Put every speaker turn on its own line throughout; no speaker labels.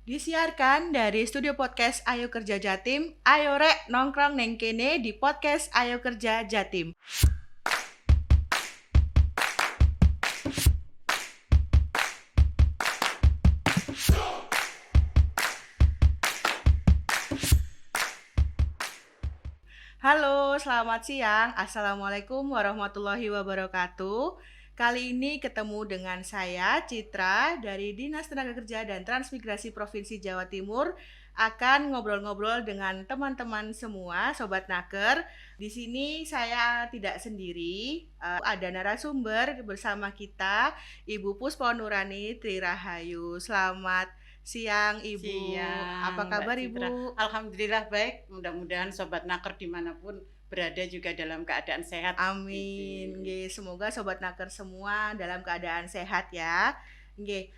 Disiarkan dari studio podcast Ayo Kerja Jatim. Ayo rek nongkrong neng kene di podcast Ayo Kerja Jatim. Halo, selamat siang. Assalamualaikum warahmatullahi wabarakatuh. Kali ini ketemu dengan saya, Citra, dari Dinas Tenaga Kerja dan Transmigrasi Provinsi Jawa Timur, akan ngobrol-ngobrol dengan teman-teman semua, Sobat Naker. Di sini saya tidak sendiri, ada narasumber bersama kita, Ibu Puspo Nurani Trirahayu. Selamat siang, Ibu. Apa
Siang, Mbak
kabar,
Citra.
Ibu?
Alhamdulillah baik. Mudah-mudahan Sobat Naker dimanapun berada juga dalam keadaan sehat.
Amin.
Gitu.
Nggih, semoga sobat naker semua dalam keadaan sehat ya. Nggih.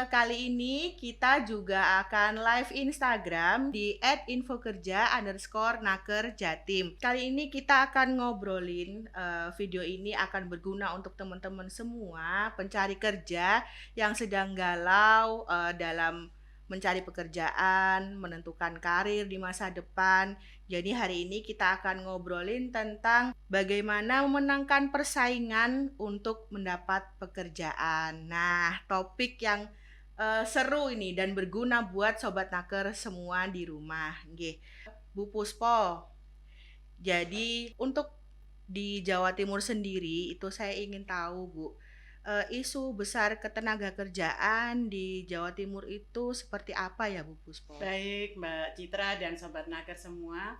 Kali ini kita juga akan live Instagram di @infokerja_nakerjatim. Kali ini kita akan ngobrolin, video ini akan berguna untuk teman-teman semua pencari kerja yang sedang galau dalam mencari pekerjaan, menentukan karir di masa depan. Jadi hari ini kita akan ngobrolin tentang bagaimana memenangkan persaingan untuk mendapat pekerjaan. Nah, topik yang seru ini dan berguna buat sobat naker semua di rumah. Nggih. Bu Puspo. Jadi untuk di Jawa Timur sendiri itu saya ingin tahu, Bu, isu besar ketenagakerjaan di Jawa Timur itu seperti apa ya, Bu Puspo?
Baik, Mbak Citra dan Sobat Naker semua,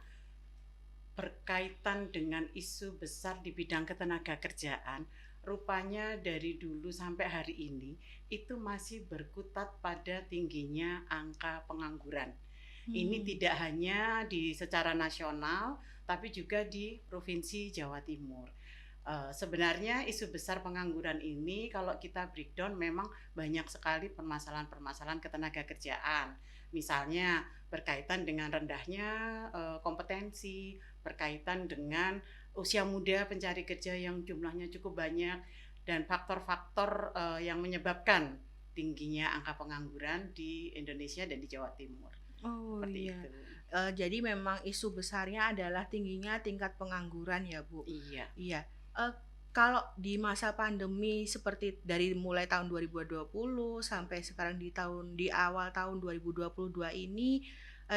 berkaitan dengan isu besar di bidang ketenagakerjaan, rupanya dari dulu sampai hari ini itu masih berkutat pada tingginya angka pengangguran. Ini tidak hanya di secara nasional, tapi juga di Provinsi Jawa Timur. Sebenarnya isu besar pengangguran ini kalau kita breakdown memang banyak sekali permasalahan-permasalahan ketenagakerjaan. Misalnya berkaitan dengan rendahnya kompetensi, berkaitan dengan usia muda pencari kerja yang jumlahnya cukup banyak, dan faktor-faktor yang menyebabkan tingginya angka pengangguran di Indonesia dan di Jawa Timur.
Oh
Seperti
iya.
itu.
Jadi memang isu besarnya adalah tingginya tingkat pengangguran ya, Bu?
Iya.
Iya. Eee, Kalau di masa pandemi seperti dari mulai tahun 2020 sampai sekarang di awal tahun 2022 ini,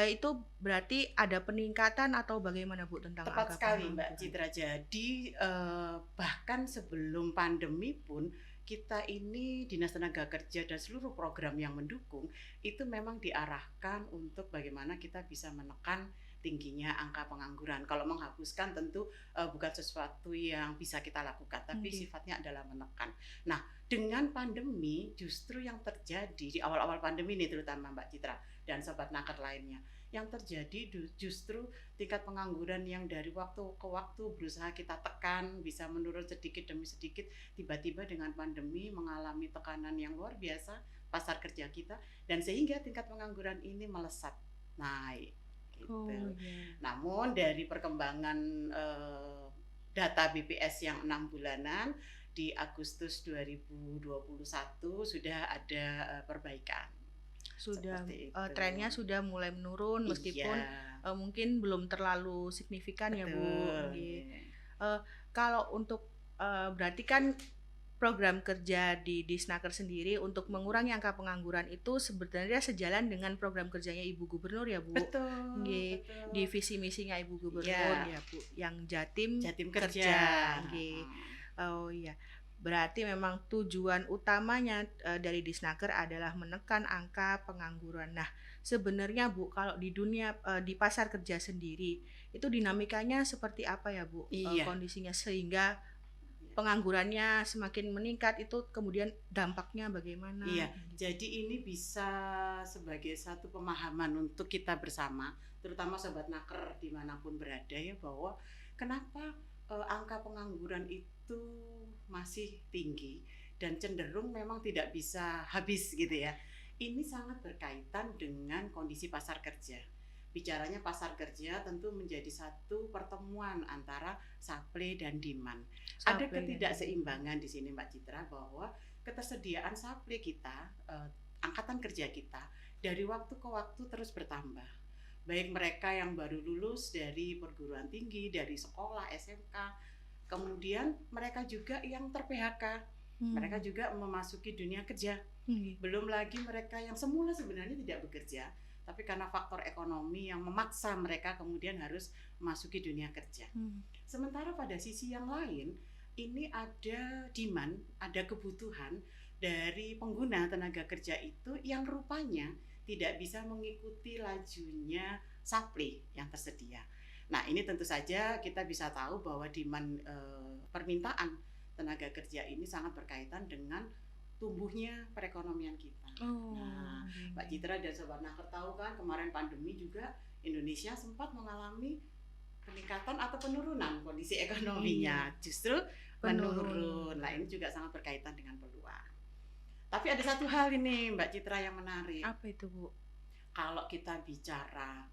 itu berarti ada peningkatan atau bagaimana, Bu, tentang
Tepat
angka
sekali Mbak
pengangguran?
Citra. Jadi bahkan sebelum pandemi pun kita ini Dinas Tenaga Kerja dan seluruh program yang mendukung itu memang diarahkan untuk bagaimana kita bisa menekan tingginya angka pengangguran. Kalau menghapuskan tentu bukan sesuatu yang bisa kita lakukan, tapi
Nggih.
sifatnya adalah menekan. Nah, dengan pandemi justru yang terjadi di awal-awal pandemi ini terutama Mbak Citra dan sobat naker lainnya, yang terjadi justru tingkat pengangguran yang dari waktu ke waktu berusaha kita tekan bisa menurun sedikit demi sedikit, tiba-tiba dengan pandemi mengalami tekanan yang luar biasa pasar kerja kita, dan sehingga tingkat pengangguran ini melesat naik
Oh
gitu.
iya.
Namun dari perkembangan data BPS yang 6 bulanan di Agustus 2021 sudah ada perbaikan.
Sudah,
Seperti itu.
trennya sudah mulai menurun
Iya,
meskipun, mungkin belum terlalu signifikan ya, Bu,
betul.
nggih.
Yeah.
Kalau untuk, berarti kan program kerja di Disnaker sendiri untuk mengurangi angka pengangguran itu sebenarnya sejalan dengan program kerjanya Ibu Gubernur ya, Bu?
Betul,
Nggih, di
betul.
visi misinya Ibu Gubernur
Iya,
ya, Bu, yang Jatim
Jatim Kerja.
Kerja, nggih. Oh iya, berarti memang tujuan utamanya, dari Disnaker adalah menekan angka pengangguran. Nah, sebenarnya Bu, kalau di dunia, di pasar kerja sendiri, itu dinamikanya seperti apa ya, Bu,
Iya,
kondisinya sehingga penganggurannya semakin meningkat itu kemudian dampaknya bagaimana?
iya. Jadi ini bisa sebagai satu pemahaman untuk kita bersama, terutama sobat naker dimanapun berada ya, bahwa kenapa angka pengangguran itu masih tinggi dan cenderung memang tidak bisa habis gitu ya. Ini sangat berkaitan dengan kondisi pasar kerja. Bicaranya pasar kerja tentu menjadi satu pertemuan antara supply dan demand. Ada
Supply dan demand.
ketidakseimbangan di sini Mbak Citra, bahwa ketersediaan supply kita, angkatan kerja kita dari waktu ke waktu terus bertambah. Baik mereka yang baru lulus dari perguruan tinggi, dari sekolah, SMK, kemudian mereka juga yang ter-PHK, mereka juga memasuki dunia kerja. Belum lagi mereka yang semula sebenarnya tidak bekerja, tapi karena faktor ekonomi yang memaksa mereka kemudian harus memasuki dunia kerja. Sementara pada sisi yang lain, ini ada demand, ada kebutuhan dari pengguna tenaga kerja itu yang rupanya tidak bisa mengikuti lajunya supply yang tersedia. Nah, ini tentu saja kita bisa tahu bahwa demand permintaan tenaga kerja ini sangat berkaitan dengan tumbuhnya perekonomian kita. Nah, Mbak Citra dan Sobat Naker tahu kan kemarin pandemi juga Indonesia sempat mengalami peningkatan atau penurunan kondisi ekonominya, justru menurun. Nah, ini juga sangat berkaitan dengan peluang. Tapi ada satu hal ini Mbak Citra yang menarik.
Apa itu, Bu?
Kalau kita bicara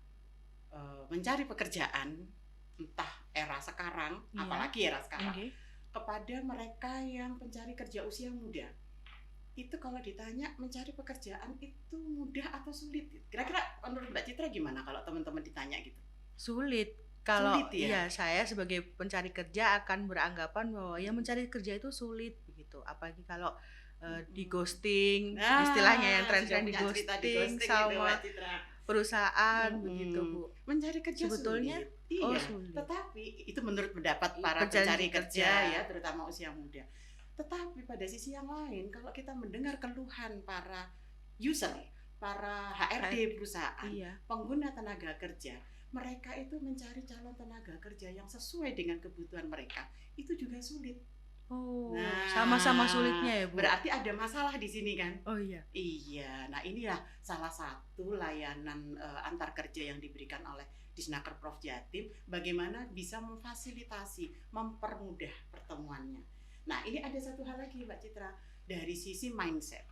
mencari pekerjaan, entah era sekarang, apalagi era sekarang, kepada mereka yang pencari kerja usia muda, itu kalau ditanya mencari pekerjaan itu mudah atau sulit? Kira-kira menurut Mbak Citra gimana kalau teman-teman ditanya gitu?
Sulit. Kalau
sulit, ya?
Saya sebagai pencari kerja akan beranggapan bahwa ya mencari kerja itu sulit begitu. Apalagi kalau di ghosting, istilahnya yang tren-tren di ghosting sama gitu, perusahaan begitu, Bu.
Mencari kerja
sebetulnya
sulit. Sulit. Tetapi itu menurut pendapat para pencari kerja ya, terutama usia muda. Tetapi pada sisi yang lain, kalau kita mendengar keluhan para user, para HRD perusahaan, pengguna tenaga kerja, mereka itu mencari calon tenaga kerja yang sesuai dengan kebutuhan mereka, itu juga sulit.
Nah, sama-sama sulitnya ya, Bu.
Berarti ada masalah di sini kan?
Oh iya.
Iya. Nah, inilah salah satu layanan antar kerja yang diberikan oleh Disnaker Prof Jatim, bagaimana bisa memfasilitasi, mempermudah pertemuannya. Nah, ini ada satu hal lagi Mbak Citra, dari sisi mindset.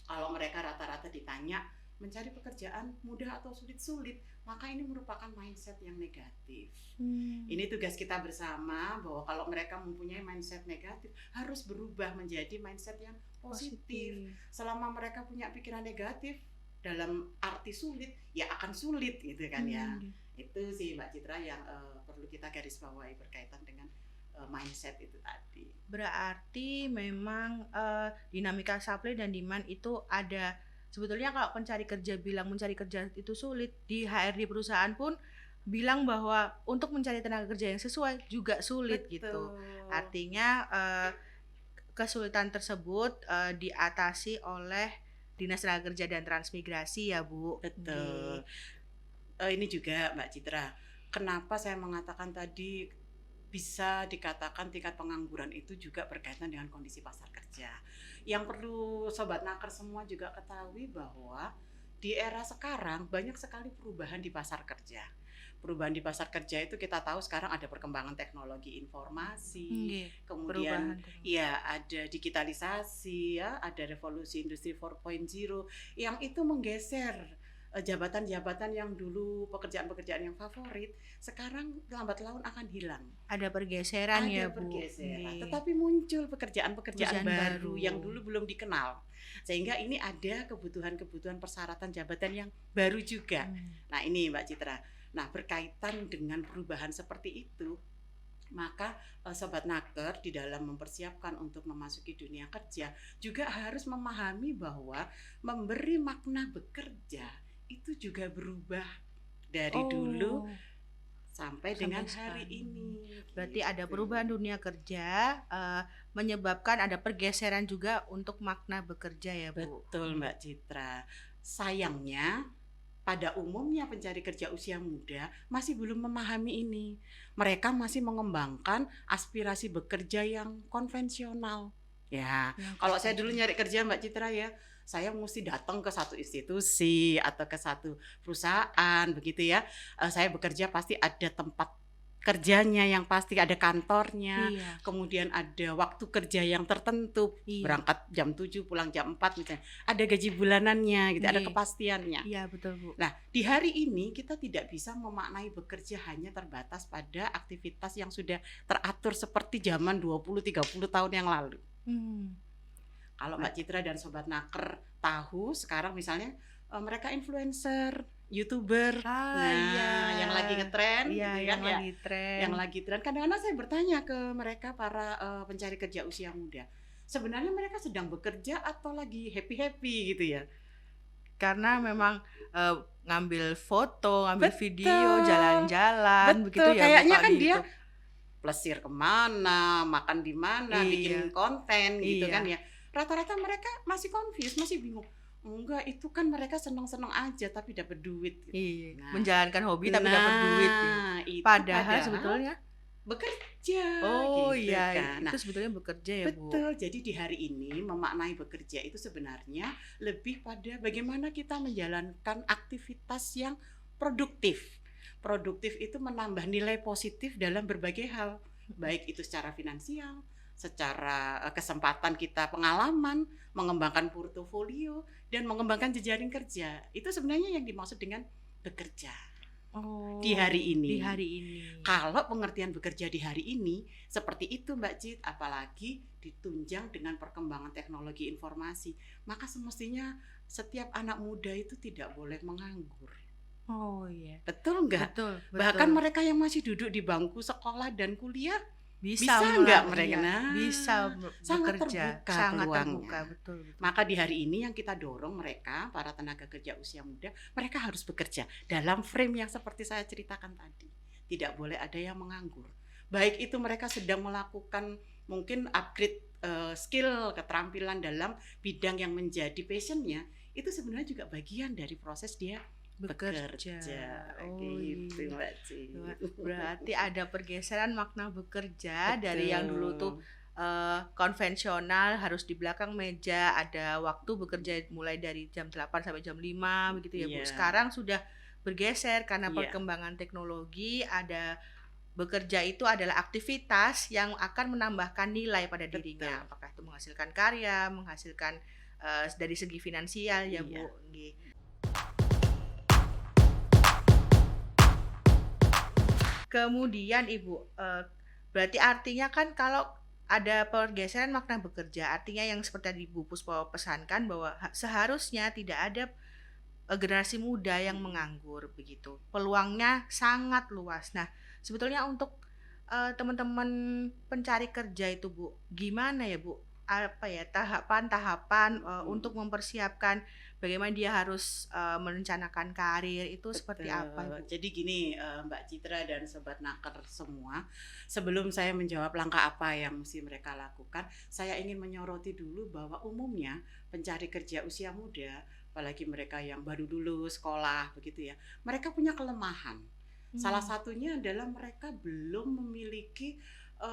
Kalau mereka rata-rata ditanya mencari pekerjaan mudah atau sulit, maka ini merupakan mindset yang negatif. Ini tugas kita bersama, bahwa kalau mereka mempunyai mindset negatif, harus berubah menjadi mindset yang positif. Selama mereka punya pikiran negatif dalam arti sulit, ya akan sulit gitu kan ya. Itu sih Mbak Citra yang perlu kita garis bawahi berkaitan dengan mindset itu tadi.
Berarti memang dinamika supply dan demand itu ada. Sebetulnya kalau pencari kerja bilang mencari kerja itu sulit, di HRD perusahaan pun bilang bahwa untuk mencari tenaga kerja yang sesuai juga sulit. Betul. Gitu. Artinya kesulitan tersebut diatasi oleh Dinas Tenaga Kerja dan Transmigrasi ya, Bu.
Betul. Ini juga Mbak Citra, kenapa saya mengatakan tadi bisa dikatakan tingkat pengangguran itu juga berkaitan dengan kondisi pasar kerja. Yang perlu Sobat Naker semua juga ketahui bahwa di era sekarang banyak sekali perubahan di pasar kerja. Perubahan di pasar kerja itu kita tahu sekarang ada perkembangan teknologi informasi, kemudian ya ada digitalisasi, ya ada revolusi industri 4.0 yang itu menggeser jabatan-jabatan yang dulu pekerjaan-pekerjaan yang favorit sekarang lambat laun akan hilang.
Ada pergeseran ya, Bu.
Tetapi muncul pekerjaan-pekerjaan baru yang dulu belum dikenal. Sehingga ini ada kebutuhan-kebutuhan persyaratan jabatan yang baru juga. Nah, ini Mbak Citra. Nah, berkaitan dengan perubahan seperti itu, maka Sobat Naker di dalam mempersiapkan untuk memasuki dunia kerja juga harus memahami bahwa memberi makna bekerja itu juga berubah dari dulu sampai dengan hari ini.
Berarti ada perubahan dunia kerja, menyebabkan ada pergeseran juga untuk makna bekerja ya, Bu.
Betul Mbak Citra. Sayangnya pada umumnya pencari kerja usia muda masih belum memahami ini. Mereka masih mengembangkan aspirasi bekerja yang konvensional. Ya, kalau saya dulu nyari kerja Mbak Citra ya, saya mesti datang ke satu institusi atau ke satu perusahaan begitu ya. Saya bekerja pasti ada tempat kerjanya yang pasti, ada kantornya, kemudian ada waktu kerja yang tertentu, berangkat jam 7 pulang jam 4 misalnya, ada gaji bulanannya gitu, ada kepastiannya.
Iya betul, Bu.
Nah, di hari ini kita tidak bisa memaknai bekerja hanya terbatas pada aktivitas yang sudah teratur seperti zaman 20-30 tahun yang lalu. Kalau Mbak Citra dan Sobat Naker tahu sekarang misalnya mereka influencer, YouTuber.
Ah, iya.
Nah, yang lagi ngetren
Iya,
gitu kan
yang
ya.
lagi tren.
Yang lagi tren. Kadang-kadang saya bertanya ke mereka para pencari kerja usia muda. Sebenarnya mereka sedang bekerja atau lagi happy-happy gitu ya.
Karena memang ngambil foto, ngambil video,
Betul.
jalan-jalan begitu
Betul,
ya Bu
kayaknya
kalau
kan
di
dia
YouTube.
plesir kemana, makan di mana,
Iya,
bikin konten gitu kan
iya,
ya. Rata-rata mereka masih confused, masih bingung. Enggak, itu kan mereka seneng-seneng aja tapi dapat duit gitu.
iya.
Nah,
Menjalankan hobi tapi dapat duit ya.
itu
Padahal
padahal
sebetulnya
bekerja
oh
gitu
iya,
kan.
itu
Nah,
sebetulnya bekerja ya Bu.
betul. Jadi di hari ini memaknai bekerja itu sebenarnya lebih pada bagaimana kita menjalankan aktivitas yang produktif. Produktif itu menambah nilai positif dalam berbagai hal, baik itu secara finansial, secara kesempatan kita pengalaman, mengembangkan portofolio dan mengembangkan jejaring kerja. Itu sebenarnya yang dimaksud dengan bekerja di
Oh,
hari
di
ini.
hari ini.
Kalau pengertian bekerja di hari ini seperti itu Mbak Cit, apalagi ditunjang dengan perkembangan teknologi informasi, maka semestinya setiap anak muda itu tidak boleh menganggur.
Oh iya.
Betul nggak?
Betul,
Bahkan
betul.
mereka yang masih duduk di bangku sekolah dan kuliah,
Bisa
bisa nggak mereka?
iya,
Nah,
bisa
sangat
bekerja,
terbuka
sangat
peluangnya.
terbuka, betul, betul.
Maka di hari ini yang kita dorong mereka, para tenaga kerja usia muda, mereka harus bekerja dalam frame yang seperti saya ceritakan tadi. Tidak boleh ada yang menganggur. Baik itu mereka sedang melakukan mungkin upgrade skill, keterampilan dalam bidang yang menjadi passionnya, itu sebenarnya juga bagian dari proses dia bekerja.
Oh
Gitu
iya.
Mbak Ci.
Berarti ada pergeseran makna bekerja dari yang dulu tuh
Betul.
konvensional harus di belakang meja, ada waktu bekerja mulai dari jam 8 sampai jam 5 begitu ya Bu.
Iya,
Sekarang sudah bergeser karena
iya,
perkembangan teknologi, ada bekerja itu adalah aktivitas yang akan menambahkan nilai pada dirinya.
betul.
Apakah itu menghasilkan karya, menghasilkan dari segi finansial ya Bu.
Iya.
Nggih. Kemudian Ibu, berarti artinya kan kalau ada pergeseran makna bekerja, artinya yang seperti tadi Bu Puspa pesankan bahwa seharusnya tidak ada generasi muda yang menganggur begitu. Peluangnya sangat luas. Nah, sebetulnya untuk teman-teman pencari kerja itu Bu, gimana ya Bu? Apa ya tahapan-tahapan untuk mempersiapkan bagaimana dia harus merencanakan karir itu seperti apa
Betul.
Ibu?
Jadi gini Mbak Citra dan Sobat Naker semua, sebelum saya menjawab langkah apa yang mesti mereka lakukan, saya ingin menyoroti dulu bahwa umumnya pencari kerja usia muda, apalagi mereka yang baru lulus sekolah begitu ya, mereka punya kelemahan. Salah satunya adalah mereka belum memiliki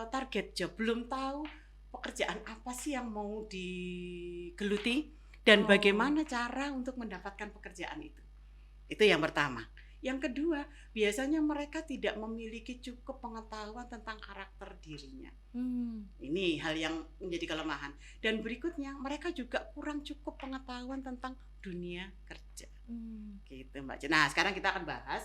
target job, belum tahu pekerjaan apa sih yang mau digeluti dan
Oh.
bagaimana cara untuk mendapatkan pekerjaan itu. Itu yang pertama. Yang kedua, biasanya mereka tidak memiliki cukup pengetahuan tentang karakter dirinya. Ini hal yang menjadi kelemahan. Dan berikutnya, mereka juga kurang cukup pengetahuan tentang dunia kerja. Gitu Mbak. Nah, sekarang kita akan bahas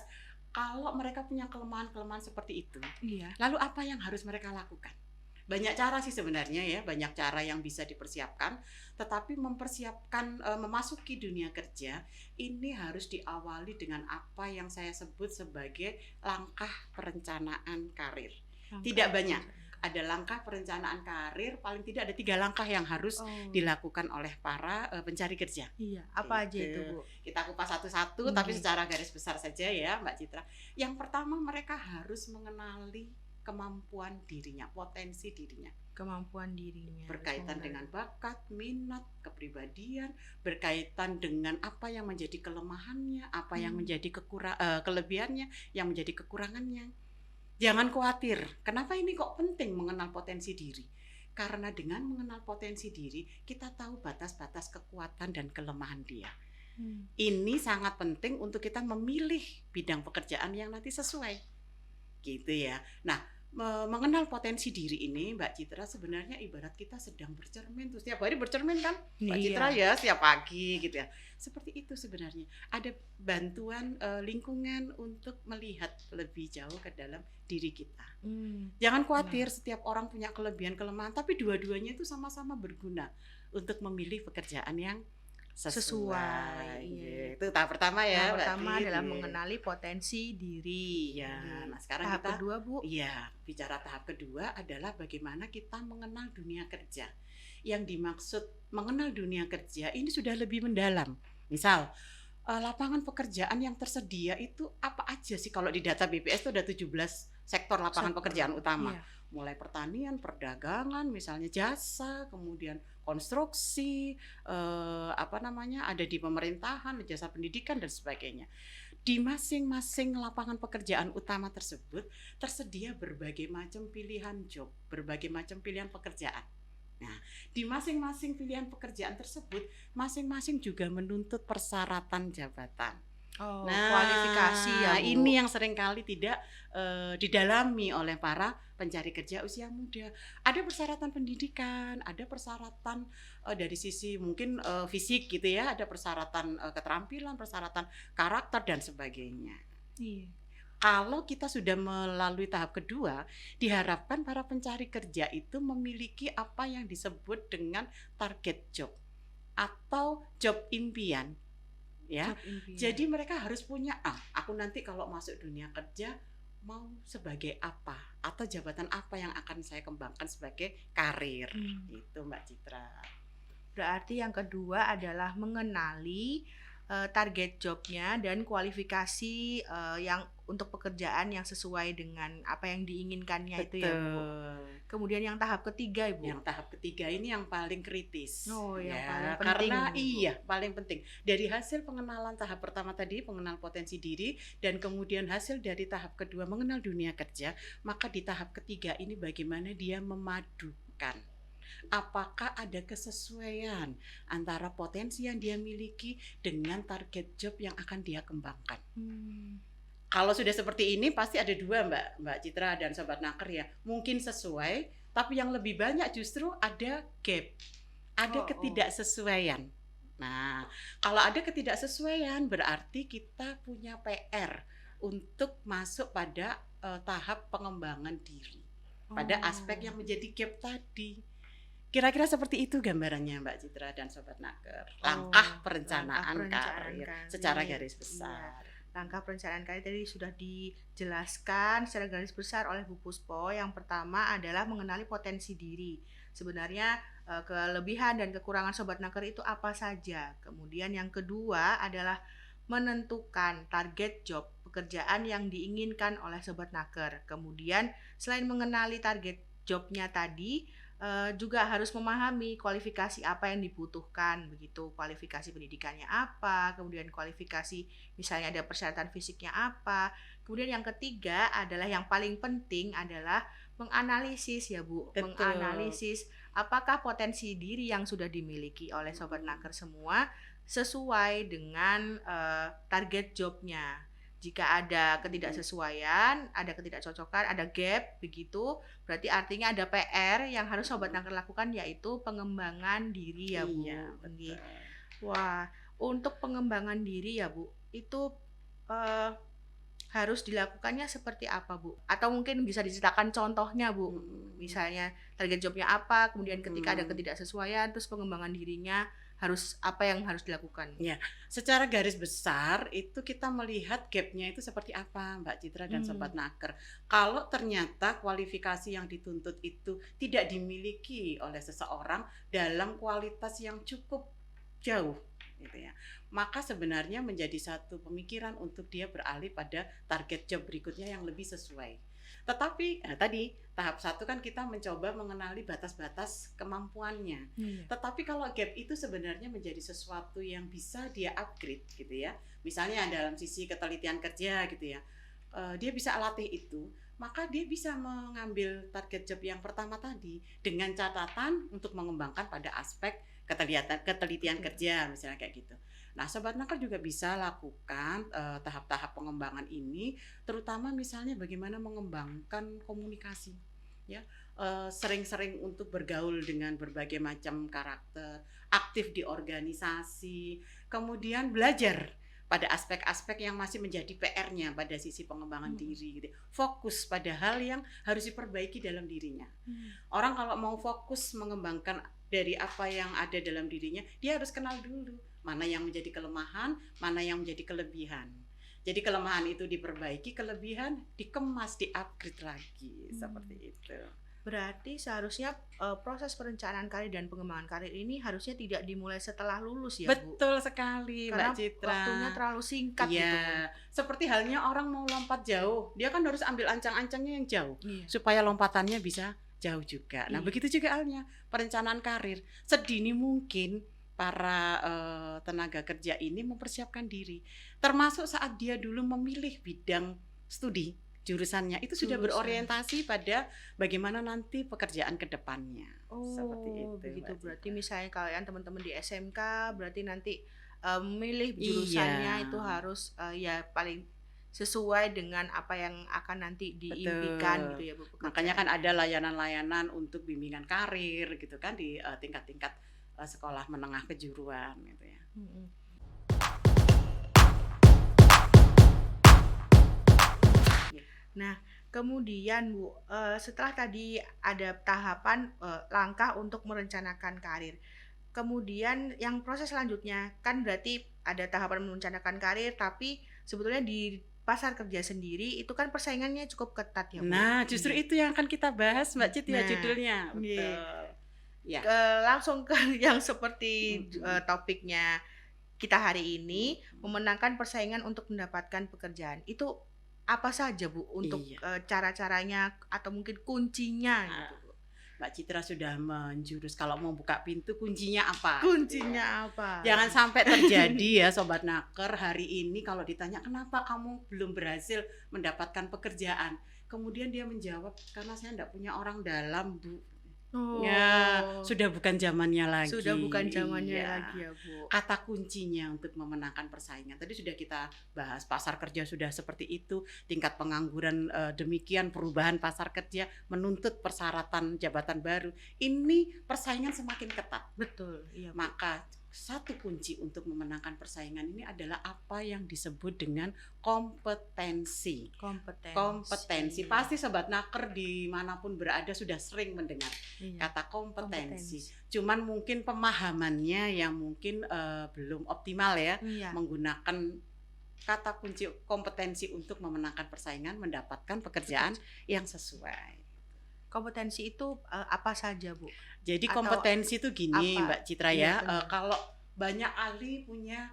kalau mereka punya kelemahan-kelemahan seperti itu,
Iya.
lalu apa yang harus mereka lakukan? Banyak cara sih sebenarnya ya, banyak cara yang bisa dipersiapkan, tetapi mempersiapkan memasuki dunia kerja ini harus diawali dengan apa yang saya sebut sebagai langkah perencanaan karir. Tidak banyak. Ada langkah perencanaan karir, paling tidak ada 3 langkah yang harus dilakukan oleh para pencari kerja.
Iya, apa aja itu
Gitu.
Bu?
Kita kupas satu-satu, tapi
Oke.
secara garis besar saja ya Mbak Citra. Yang pertama, mereka harus mengenali kemampuan dirinya, potensi dirinya,
Kemampuan dirinya.
berkaitan
Oh.
dengan bakat, minat, kepribadian, berkaitan dengan apa yang menjadi kelemahannya, apa yang menjadi kelebihannya, yang menjadi kekurangannya. Jangan khawatir. Kenapa ini kok penting mengenal potensi diri? Karena dengan mengenal potensi diri, kita tahu batas-batas kekuatan dan kelemahan dia. Ini sangat penting untuk kita memilih bidang pekerjaan yang nanti sesuai. Gitu ya. Nah, mengenal potensi diri ini Mbak Citra sebenarnya ibarat kita sedang bercermin tuh, setiap hari bercermin kan Mbak Citra ya, setiap pagi gitu ya. Seperti itu sebenarnya. Ada bantuan lingkungan untuk melihat lebih jauh ke dalam diri kita. Jangan khawatir, setiap orang punya kelebihan kelemahan, tapi dua-duanya itu sama-sama berguna untuk memilih pekerjaan yang
Sesuai,
sesuai.
iya, iya.
Itu tahap pertama
Tahap
ya, Mbak
pertama
Dit,
adalah
iya.
mengenali potensi diri.
Iya,
Oke.
nah sekarang
Tahap
kita
kedua, Bu?
iya, bicara tahap kedua adalah bagaimana kita mengenal dunia kerja. Yang dimaksud mengenal dunia kerja ini sudah lebih mendalam. Misal, lapangan pekerjaan yang tersedia itu apa aja sih? Kalau di data BPS itu ada 17 sektor lapangan
Sektor,
pekerjaan utama.
iya.
Mulai pertanian, perdagangan, misalnya jasa, kemudian konstruksi, ada di pemerintahan, jasa pendidikan dan sebagainya. Di masing-masing lapangan pekerjaan utama tersebut tersedia berbagai macam pilihan job, berbagai macam pilihan pekerjaan. Nah, di masing-masing pilihan pekerjaan tersebut, masing-masing juga menuntut persyaratan jabatan.
Oh, kualifikasi ya,
Nah,
Bu?
ini yang seringkali tidak didalami oleh para pencari kerja usia muda. Ada persyaratan pendidikan, ada persyaratan dari sisi mungkin fisik gitu ya, ada persyaratan keterampilan, persyaratan karakter dan sebagainya.
Iya.
Kalau kita sudah melalui tahap kedua, diharapkan para pencari kerja itu memiliki apa yang disebut dengan target job atau job impian, ya.
Job impian.
Jadi mereka harus punya, aku nanti kalau masuk dunia kerja mau sebagai apa atau jabatan apa yang akan saya kembangkan sebagai karir. Itu Mbak Citra.
Berarti yang kedua adalah mengenali target jobnya dan kualifikasi yang untuk pekerjaan yang sesuai dengan apa yang diinginkannya itu ya, Bu.
Betul.
Kemudian yang tahap ketiga, Ibu.
Yang tahap ketiga ini yang paling kritis.
Oh, yang
ya,
paling penting.
Karena iya, paling penting. Dari hasil pengenalan tahap pertama tadi, mengenal potensi diri, dan kemudian hasil dari tahap kedua, mengenal dunia kerja, maka di tahap ketiga ini bagaimana dia memadukan. Apakah ada kesesuaian antara potensi yang dia miliki dengan target job yang akan dia kembangkan. Kalau sudah seperti ini pasti ada dua Mbak Citra dan Sobat Naker ya. Mungkin sesuai, tapi yang lebih banyak justru ada gap. Ada ketidaksesuaian. Nah, kalau ada ketidaksesuaian berarti kita punya PR untuk masuk pada tahap pengembangan diri. Pada aspek yang menjadi gap tadi. Kira-kira seperti itu gambarannya Mbak Citra dan Sobat Naker. Langkah perencanaan karir secara garis besar.
Iya. Langkah perencanaan karir tadi sudah dijelaskan secara garis besar oleh Bu Puspo. Yang pertama adalah mengenali potensi diri. Sebenarnya kelebihan dan kekurangan Sobat Naker itu apa saja. Kemudian yang kedua adalah menentukan target job pekerjaan yang diinginkan oleh Sobat Naker. Kemudian selain mengenali target jobnya tadi, juga harus memahami kualifikasi apa yang dibutuhkan, begitu, kualifikasi pendidikannya apa, kemudian kualifikasi misalnya ada persyaratan fisiknya apa. Kemudian yang ketiga adalah yang paling penting adalah menganalisis ya Bu.
Betul.
Menganalisis apakah potensi diri yang sudah dimiliki oleh Sobat Naker semua sesuai dengan target jobnya. Jika ada ketidaksesuaian, ada ketidakcocokan, ada gap begitu, berarti artinya ada PR yang harus Sobat Naker lakukan, yaitu pengembangan diri ya Bu.
Iya, betul.
Wah, untuk pengembangan diri ya Bu, itu harus dilakukannya seperti apa Bu? Atau mungkin bisa diceritakan contohnya Bu? Misalnya target jobnya apa, kemudian ketika ada ketidaksesuaian, terus pengembangan dirinya harus apa yang harus dilakukan?
Ya, secara garis besar itu kita melihat gapnya itu seperti apa Mbak Citra dan Sobat Naker. Kalau ternyata kualifikasi yang dituntut itu tidak dimiliki oleh seseorang dalam kualitas yang cukup jauh gitu ya, maka sebenarnya menjadi satu pemikiran untuk dia beralih pada target job berikutnya yang lebih sesuai. Tetapi tadi tahap 1 kan kita mencoba mengenali batas-batas kemampuannya. Tetapi kalau gap itu sebenarnya menjadi sesuatu yang bisa dia upgrade gitu ya. Misalnya dalam sisi ketelitian kerja gitu ya, dia bisa latih itu, maka dia bisa mengambil target job yang pertama tadi dengan catatan untuk mengembangkan pada aspek ketelitian kerja misalnya kayak gitu. Nah, Sobat Naker juga bisa lakukan tahap-tahap pengembangan ini, terutama misalnya bagaimana mengembangkan komunikasi, ya, sering-sering untuk bergaul dengan berbagai macam karakter, aktif di organisasi, kemudian belajar pada aspek-aspek yang masih menjadi PR-nya pada sisi pengembangan diri, gitu. Fokus pada hal yang harus diperbaiki dalam dirinya. Orang kalau mau fokus mengembangkan dari apa yang ada dalam dirinya, dia harus kenal dulu mana yang menjadi kelemahan, mana yang menjadi kelebihan. Jadi kelemahan itu diperbaiki, kelebihan dikemas, di-upgrade lagi, seperti itu.
Berarti seharusnya proses perencanaan karir dan pengembangan karir ini harusnya tidak dimulai setelah lulus ya, Bu?
Betul sekali,
Karena
Mbak Citra.
waktunya terlalu singkat
Iya,
gitu.
seperti halnya orang mau lompat jauh, dia kan harus ambil ancang-ancangnya yang jauh
Iya.
supaya lompatannya bisa jauh juga. Nah,
Iya.
begitu juga halnya perencanaan karir. Sedini mungkin para tenaga kerja ini mempersiapkan diri, termasuk saat dia dulu memilih bidang studi, jurusannya itu sudah
Jurusan.
berorientasi pada bagaimana nanti pekerjaan ke depannya. Seperti itu.
Begitu.
Mbak
Berarti
Citra.
misalnya kalian teman-teman di SMK, berarti nanti milih jurusannya
Iya.
itu harus ya paling sesuai dengan apa yang akan nanti diimpikan
Betul.
gitu ya, Bu.
Makanya kan
pekerjaannya.
ada layanan-layanan untuk bimbingan karir gitu kan di tingkat-tingkat sekolah menengah kejuruan gitu ya.
Mm-mm. Nah, kemudian Bu, setelah tadi ada tahapan langkah untuk merencanakan karir. Kemudian yang proses selanjutnya kan berarti ada tahapan merencanakan karir, tapi sebetulnya di pasar kerja sendiri itu kan persaingannya cukup ketat ya, Bu.
Nah, justru itu yang akan kita bahas, Mbak Cit, ya
Nah,
judulnya.
iya.
Betul. Ya.
Langsung ke yang seperti topiknya kita hari ini, memenangkan persaingan untuk mendapatkan pekerjaan. Itu apa saja, Bu, untuk
Iya.
cara-caranya atau mungkin kuncinya gitu, Bu?
Mbak Citra sudah menjurus kalau mau buka pintu kuncinya apa?
Kuncinya apa?
Jangan sampai terjadi ya Sobat Naker, hari ini kalau ditanya kenapa kamu belum berhasil mendapatkan pekerjaan, kemudian dia menjawab karena saya enggak punya orang dalam, Bu.
Oh.
Ya, sudah bukan zamannya lagi.
Sudah bukan zamannya
Iya.
lagi ya, Bu.
Kata kuncinya untuk memenangkan persaingan tadi sudah kita bahas, pasar kerja sudah seperti itu, tingkat pengangguran demikian, perubahan pasar kerja menuntut persyaratan jabatan baru. Ini persaingan semakin ketat.
Betul, iya, Bu.
Maka satu kunci untuk memenangkan persaingan ini adalah apa yang disebut dengan kompetensi. Kompetensi. Pasti Sobat Naker dimanapun berada sudah sering mendengar kata kompetensi. Cuman mungkin pemahamannya yang mungkin belum optimal ya, menggunakan kata kunci kompetensi untuk memenangkan persaingan, mendapatkan pekerjaan yang sesuai.
Kompetensi itu apa saja, Bu?
Jadi kompetensi itu gini,
apa?
Mbak Citra ya,
Iya,
kalau banyak ahli punya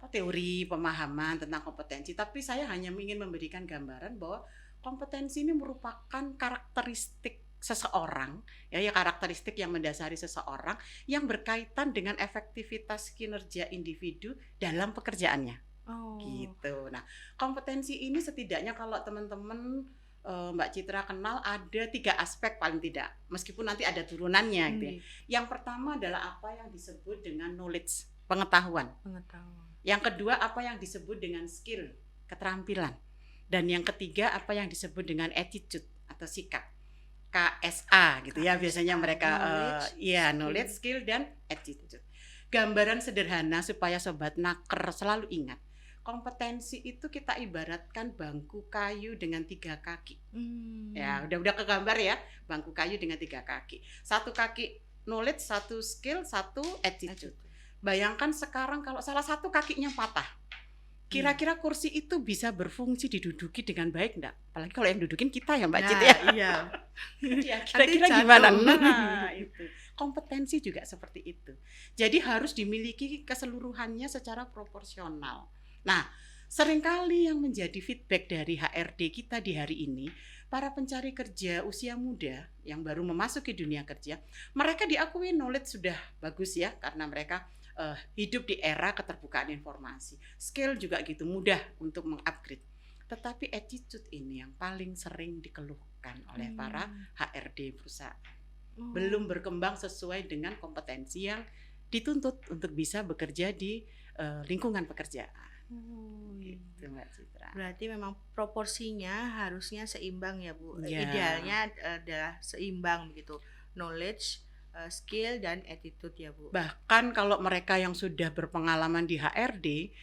teori pemahaman tentang kompetensi, tapi saya hanya ingin memberikan gambaran bahwa kompetensi ini merupakan karakteristik seseorang, ya karakteristik yang mendasari seseorang yang berkaitan dengan efektivitas kinerja individu dalam pekerjaannya. Gitu. Nah, kompetensi ini setidaknya kalau teman-teman Mbak Citra kenal ada 3 aspek paling tidak, meskipun nanti ada turunannya gitu ya. Yang pertama adalah apa yang disebut dengan knowledge, pengetahuan. Yang kedua apa yang disebut dengan skill, keterampilan. Dan yang ketiga apa yang disebut dengan attitude atau sikap, KSA gitu ya, biasanya mereka knowledge, skill dan attitude. Gambaran sederhana supaya Sobat Naker selalu ingat, kompetensi itu kita ibaratkan bangku kayu dengan 3 kaki. Ya, udah kegambar ya, bangku kayu dengan 3 kaki. 1 kaki knowledge, 1 skill, 1 attitude. Bayangkan sekarang kalau salah satu kakinya patah, kira-kira kursi itu bisa berfungsi diduduki dengan baik enggak? Apalagi kalau yang dudukin kita ya Mbak Cit ya.
Iya.
Kira-kira gimana? Nah, itu. Kompetensi juga seperti itu. Jadi harus dimiliki keseluruhannya secara proporsional. Nah, seringkali yang menjadi feedback dari HRD kita di hari ini, para pencari kerja usia muda yang baru memasuki dunia kerja, mereka diakui knowledge sudah bagus ya, karena mereka hidup di era keterbukaan informasi. Skill juga gitu, mudah untuk mengupgrade. Tetapi attitude ini yang paling sering dikeluhkan oleh para HRD perusahaan. Belum berkembang sesuai dengan kompetensi yang dituntut untuk bisa bekerja di lingkungan pekerjaan. Gitu, Mbak Citra.
Berarti memang proporsinya harusnya seimbang ya, Bu.
Ya.
Idealnya adalah seimbang begitu, knowledge, skill dan attitude ya, Bu.
Bahkan kalau mereka yang sudah berpengalaman di HRD,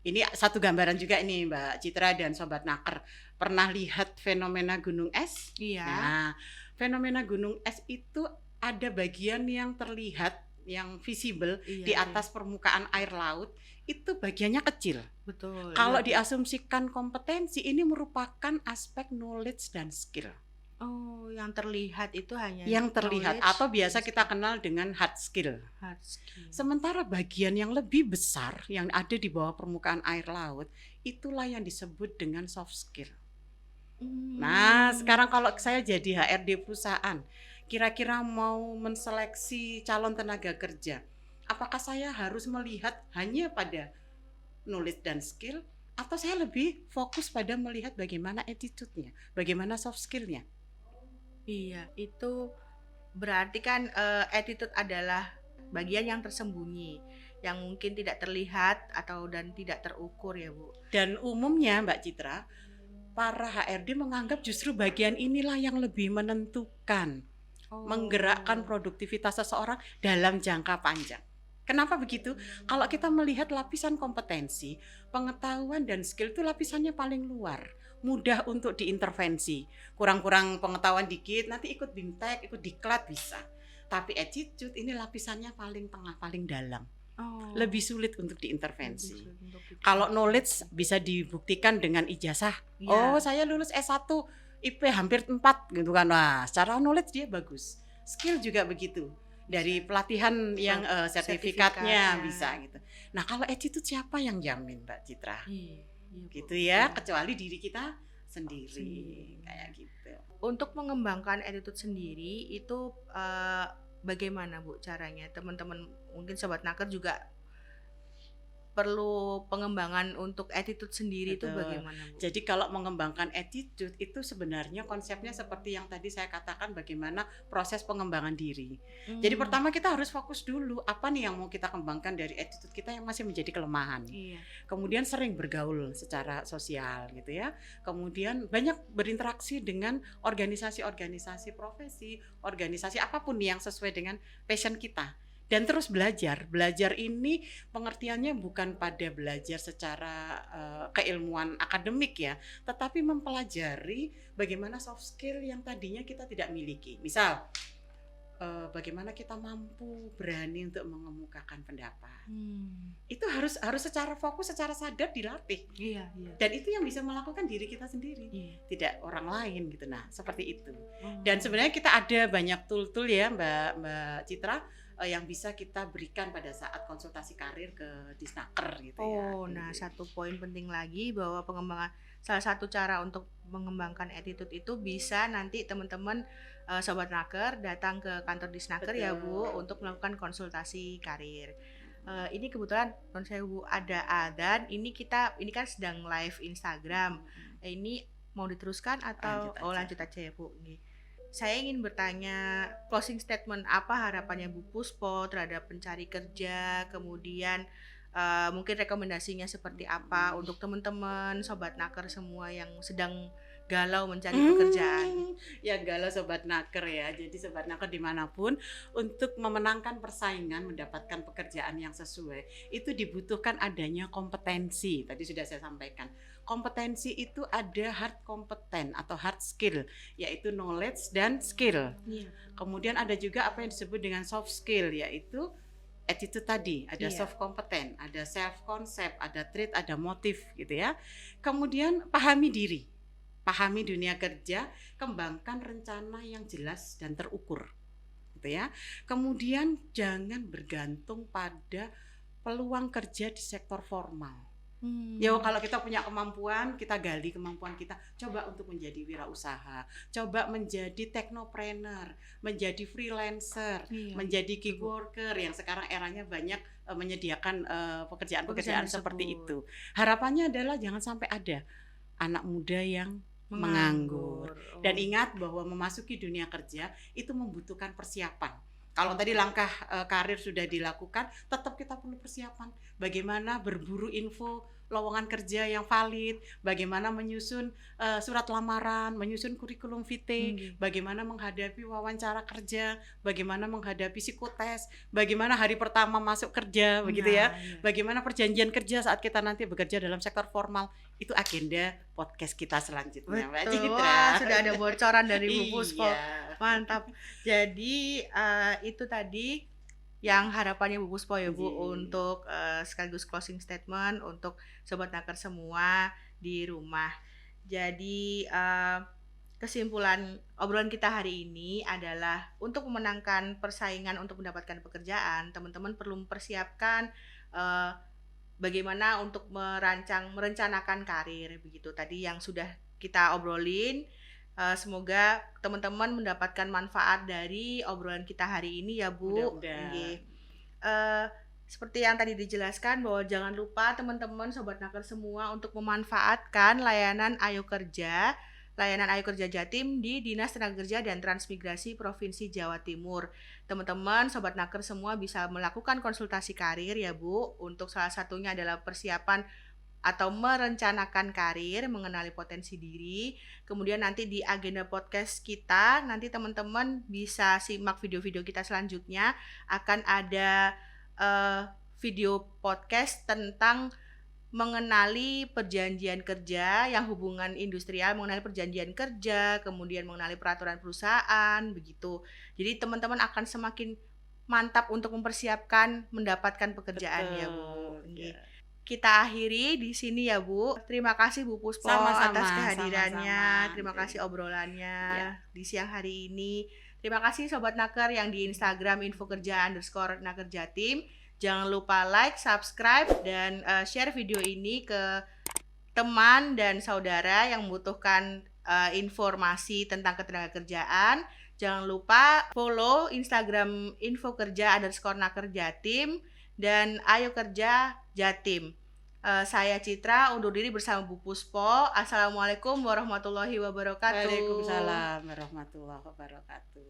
ini satu gambaran juga ini Mbak Citra dan Sobat Naker, pernah lihat fenomena gunung es?
Iya.
Nah, fenomena gunung es itu ada bagian yang terlihat, yang visible
Iya
di
sih,
atas permukaan air laut, itu bagiannya kecil.
betul, iya
Kalau
Bu.
diasumsikan kompetensi, ini merupakan aspek knowledge dan skill
Oh, yang terlihat itu hanya
yang terlihat
knowledge
atau
dan
biasa kita
skill,
kenal dengan hard skill.
hard skill.
Sementara bagian yang lebih besar yang ada di bawah permukaan air laut, itulah yang disebut dengan soft skill. Nah,
Hmm,
sekarang kalau saya jadi HRD perusahaan, kira-kira mau menseleksi calon tenaga kerja, apakah saya harus melihat hanya pada knowledge dan skill, atau saya lebih fokus pada melihat bagaimana attitude-nya, bagaimana soft skill-nya?
iya, itu berarti kan attitude adalah bagian yang tersembunyi, yang mungkin tidak terlihat atau dan tidak terukur ya Bu.
Dan umumnya Mbak Citra, para HRD menganggap justru bagian inilah yang lebih menentukan, menggerakkan
Oh,
produktivitas seseorang dalam jangka panjang. Kenapa begitu? Kalau kita melihat lapisan kompetensi, pengetahuan dan skill itu lapisannya paling luar, mudah untuk diintervensi. Kurang-kurang pengetahuan dikit, nanti ikut BIMTEK, ikut diklat bisa. Tapi attitude ini lapisannya paling tengah, paling dalam.
oh,
Lebih sulit untuk
lebih
diintervensi.
sulit untuk
Kalau
diintervensi.
knowledge bisa dibuktikan dengan ijazah. Oh,
Iya,
saya lulus S1, IP hampir 4 gitu kan. Wah, secara knowledge dia bagus. Skill juga begitu. Dari
bisa.
pelatihan yang sertifikatnya
Sertifikatnya.
bisa gitu. Nah, kalau attitude siapa yang jamin, Mbak Citra?
Iya, iya Bu,
Gitu ya,
betul.
kecuali diri kita sendiri
Sendiri.
kayak gitu.
Untuk mengembangkan attitude sendiri itu bagaimana Bu caranya? Teman-teman mungkin sobat naker juga perlu pengembangan untuk attitude sendiri itu
Betul.
bagaimana Bu?
Jadi kalau mengembangkan attitude itu sebenarnya konsepnya seperti yang tadi saya katakan, bagaimana proses pengembangan diri. Jadi
Hmm,
pertama kita harus fokus dulu apa nih yang mau kita kembangkan dari attitude kita yang masih menjadi kelemahan.
iya,
Kemudian sering bergaul secara sosial gitu ya. Kemudian banyak berinteraksi dengan organisasi-organisasi profesi, organisasi apapun yang sesuai dengan passion kita. Dan terus belajar. Belajar ini pengertiannya bukan pada belajar secara keilmuan akademik ya, tetapi mempelajari bagaimana soft skill yang tadinya kita tidak miliki. Misal, bagaimana kita mampu berani untuk mengemukakan pendapat.
hmm,
Itu harus secara fokus, secara sadar dilatih.
iya, iya,
Dan itu yang bisa melakukan diri kita sendiri,
iya.
tidak orang lain gitu. Nah, seperti itu. Dan
Oh.
sebenarnya kita ada banyak tool-tool ya Mbak Citra, yang bisa kita berikan pada saat konsultasi karir ke Disnaker gitu ya.
Oh, nah satu poin penting lagi bahwa pengembangan salah satu cara untuk mengembangkan attitude itu bisa nanti teman-teman sobat naker datang ke kantor Disnaker ya Bu
Betul.
untuk melakukan konsultasi karir. Ini kebetulan non saya Bu ada adzan. Ini kan sedang live Instagram. Ini mau diteruskan atau
Lanjut
oh
aja.
lanjut aja ya Bu. Nih. Saya ingin bertanya closing statement apa harapannya Bu Puspo terhadap pencari kerja, kemudian mungkin rekomendasinya seperti apa untuk teman-teman sobat naker semua yang sedang galau mencari pekerjaan.
Ya galau sobat naker ya. Jadi sobat naker dimanapun, untuk memenangkan persaingan mendapatkan pekerjaan yang sesuai itu dibutuhkan adanya kompetensi. Tadi sudah saya sampaikan. Kompetensi itu ada hard kompeten atau hard skill, yaitu knowledge dan skill.
Iya,
Kemudian ada juga apa yang disebut dengan soft skill, yaitu attitude tadi, ada
iya,
soft kompeten, ada self concept, ada trait, ada motif gitu ya. Kemudian pahami diri, pahami dunia kerja, kembangkan rencana yang jelas dan terukur gitu ya. Kemudian jangan bergantung pada peluang kerja di sektor formal. Ya
hmm,
kalau kita punya kemampuan, kita gali kemampuan kita, coba untuk menjadi wirausaha, coba menjadi teknopreneur, menjadi freelancer,
iya,
menjadi
itu
gig
Bu.
worker yang sekarang eranya banyak menyediakan
Pekerjaan
pekerjaan-pekerjaan seperti
tersebut
itu. Harapannya adalah jangan sampai ada anak muda yang menganggur.
menganggur.
Dan
Oh,
ingat bahwa memasuki dunia kerja itu membutuhkan persiapan. Kalau tadi langkah karir sudah dilakukan, tetap kita perlu persiapan. Bagaimana berburu info lowongan kerja yang valid, bagaimana menyusun surat lamaran, menyusun kurikulum vitae, bagaimana menghadapi wawancara kerja, bagaimana menghadapi psikotes, bagaimana hari pertama masuk kerja, begitu ya, bagaimana perjanjian kerja saat kita nanti bekerja dalam sektor formal. Itu agenda podcast kita selanjutnya, Mbak
Betul.
Citra.
Wah, sudah ada bocoran dari Bu Puspo.
Iya.
Mantap. Jadi itu tadi yang harapannya Bu Puspo ya Bu, untuk sekaligus closing statement untuk Sobat Naker semua di rumah. Jadi kesimpulan obrolan kita hari ini adalah untuk memenangkan persaingan untuk mendapatkan pekerjaan, teman-teman perlu mempersiapkan bagaimana untuk merencanakan karir, begitu tadi yang sudah kita obrolin. Semoga teman-teman mendapatkan manfaat dari obrolan kita hari ini ya Bu. Seperti yang tadi dijelaskan bahwa jangan lupa teman-teman Sobat Naker semua untuk memanfaatkan layanan Ayo Kerja Jatim di Dinas Tenaga Kerja dan Transmigrasi Provinsi Jawa Timur. Teman-teman Sobat Naker semua bisa melakukan konsultasi karir ya Bu. Untuk salah satunya adalah persiapan atau merencanakan karir, mengenali potensi diri. Kemudian nanti di agenda podcast kita, nanti teman-teman bisa simak video-video kita selanjutnya. Akan ada video podcast tentang mengenali perjanjian kerja yang hubungan industrial, mengenali perjanjian kerja, kemudian mengenali peraturan perusahaan, begitu. Jadi teman-teman akan semakin mantap untuk mempersiapkan mendapatkan pekerjaan. Betul, ya Bu. Kita akhiri di sini ya Bu. Terima kasih Bu Puspo atas kehadirannya. Terima kasih obrolannya di siang hari ini. Terima kasih Sobat Naker yang di Instagram @info_kerja_naker Jatim. Jangan lupa like, subscribe, dan share video ini ke teman dan saudara yang membutuhkan informasi tentang ketenagakerjaan. Jangan lupa follow Instagram @info_kerja_naker Jatim dan Ayo Kerja Jatim. Saya Citra undur diri bersama Bu Puspo. Assalamualaikum warahmatullahi wabarakatuh.
Waalaikumsalam warahmatullahi wabarakatuh.